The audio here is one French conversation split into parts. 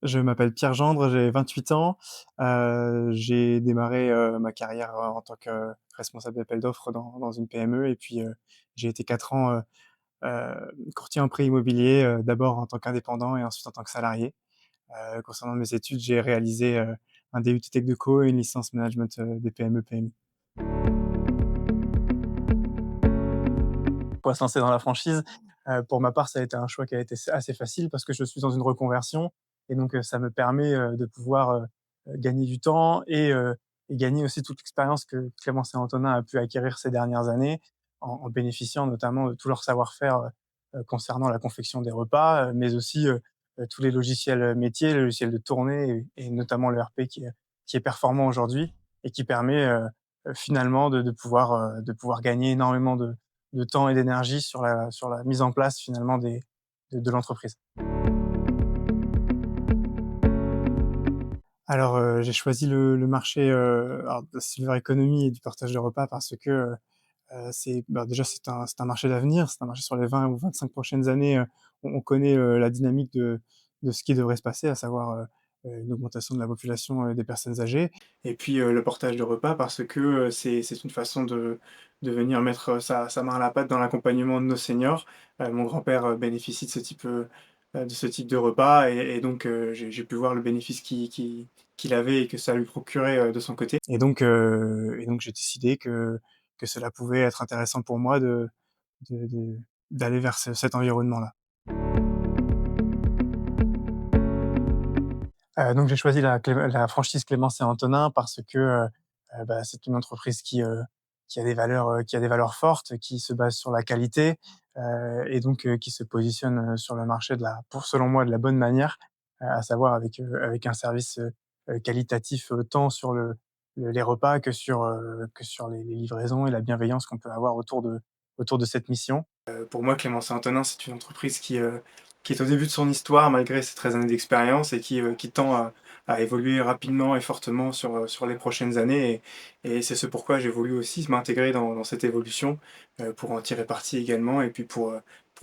Je m'appelle Pierre Gendre, j'ai 28 ans. J'ai démarré, ma carrière, en tant que responsable d'appel d'offres dans une PME et puis, j'ai été 4 ans, courtier en prêt immobilier, d'abord en tant qu'indépendant et ensuite en tant que salarié. Concernant mes études, j'ai réalisé, un DUT Tech de Co et une licence management, des PME/PMI. Pour se lancer dans la franchise, pour ma part, ça a été un choix qui a été assez facile parce que je suis dans une reconversion et donc ça me permet, de pouvoir, gagner du temps et gagner aussi toute l'expérience que Clémence et Antonin a pu acquérir ces dernières années en bénéficiant notamment de tout leur savoir-faire, concernant la confection des repas, mais aussi, tous les logiciels, métiers, les logiciels de tournée et notamment le RP qui est performant aujourd'hui et qui permet, finalement de pouvoir gagner énormément de temps et d'énergie sur la mise en place finalement de l'entreprise. Alors, j'ai choisi le marché, alors de la silver economy et du partage de repas parce que, c'est bah, déjà c'est un marché d'avenir, c'est un marché sur les 20 ou 25 prochaines années, on connaît, la dynamique de ce qui devrait se passer, à savoir, une augmentation de la population, des personnes âgées et puis, le partage de repas parce que, c'est une façon de venir mettre, sa main à la pâte dans l'accompagnement de nos seniors. Mon grand-père, bénéficie de ce type de repas et donc, j'ai pu voir le bénéfice qu'il avait et que ça lui procurait, de son côté et donc j'ai décidé que cela pouvait être intéressant pour moi de d'aller vers cet environnement-là. Donc j'ai choisi la franchise Clémence et Antonin parce que, bah, c'est une entreprise qui a des valeurs fortes, qui se base sur la qualité, et donc qui se positionne, sur le marché pour selon moi de la bonne manière, à savoir avec un service, qualitatif, tant sur les repas que sur les livraisons et la bienveillance qu'on peut avoir autour de cette mission. Pour moi, Clémence et Antonin, c'est une entreprise qui est au début de son histoire malgré ses 13 années d'expérience et qui tend à évoluer rapidement et fortement sur les prochaines années et c'est ce pourquoi j'ai voulu aussi m'intégrer dans cette évolution, pour en tirer parti également et puis pour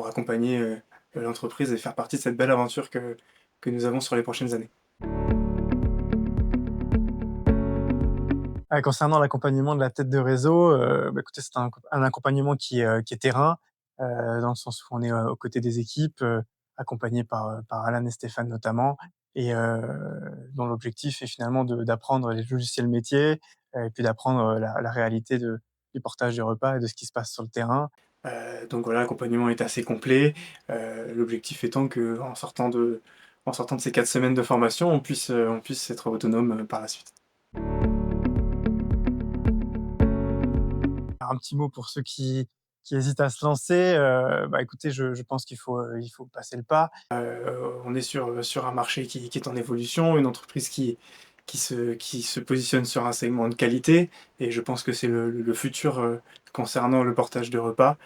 accompagner, l'entreprise et faire partie de cette belle aventure que nous avons sur les prochaines années. Concernant l'accompagnement de la tête de réseau, bah, écoutez, c'est un accompagnement qui est terrain, dans le sens où on est, aux côtés des équipes, accompagnés par Alan et Stéphane notamment et dont l'objectif est finalement d'apprendre les logiciels métiers, et puis d'apprendre, la réalité du portage de repas et de ce qui se passe sur le terrain. Donc voilà, l'accompagnement est assez complet, l'objectif étant qu'en sortant de ces 4 semaines de formation, on puisse être autonome, par la suite. Un petit mot pour ceux qui hésitent à se lancer, bah, écoutez, je pense il faut passer le pas. On est sur un marché qui est en évolution, une entreprise qui se positionne sur un segment de qualité et je pense que c'est le futur, concernant le portage de repas.